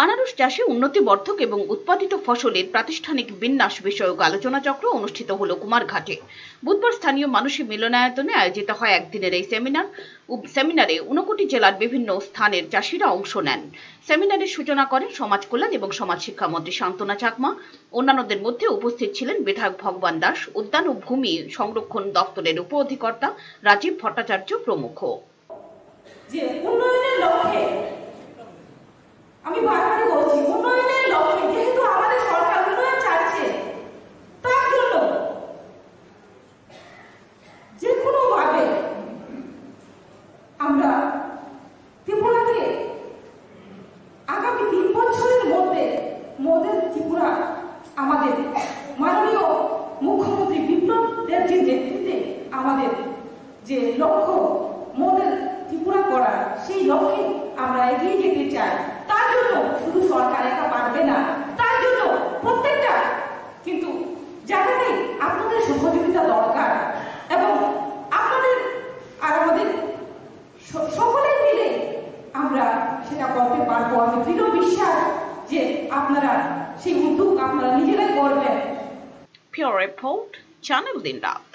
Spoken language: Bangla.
আনারস চাষে উন্নতিবর্ধক এবং উৎপাদিত ফসলের প্রাতিষ্ঠানিক বিন্যাস বিষয়ক আলোচনা চক্র অনুষ্ঠিত হল কুমারঘাটে। বুধবার স্থানীয় মানুষের মিলনায়তনে আয়োজিত হয় একদিনের এই সেমিনারে 59 জেলার বিভিন্ন স্থানের চাষিরা অংশ নেন। সেমিনারের সূচনা করেন সমাজ কল্যাণ এবং সমাজ শিক্ষামন্ত্রী শান্তনা চাকমা। অন্যান্যদের মধ্যে উপস্থিত ছিলেন বিধায়ক ভগবান দাস, উদ্যান ও ভূমি সংরক্ষণ দপ্তরের উপ অধিকর্তা রাজীব ভট্টাচার্য প্রমুখ। আমি বারবারই বলছি, উন্নয়নের লক্ষ্যে যেহেতু আমাদের সরকার উন্নয়ন চাচ্ছে, তার জন্য যে কোনো ভাবে আমরা ত্রিপুরাকে আগামী 3 বছরের মধ্যে মডেল ত্রিপুরা আমাদের মাননীয় মুখ্যমন্ত্রী বিপ্লব দেবজির নেতৃত্বে আমাদের যে লক্ষ্য মডেল ত্রিপুরা করা, সেই লক্ষ্যে আমরা এগিয়ে যেতে চাই। তার জন্য শুধু সরকার একা পারবে না, তার জন্য প্রত্যেকটা কিন্তু জায়গাতেই আপনাদের সহযোগিতা দরকার এবং আপনাদের আর আমাদের সকলে মিলে আমরা সেটা করতে পারবো। আমি দৃঢ় বিশ্বাস যে আপনারা সেই উদ্যোগ আপনারা নিজেরাই করবেন। Pure Report, Channel Din Raat।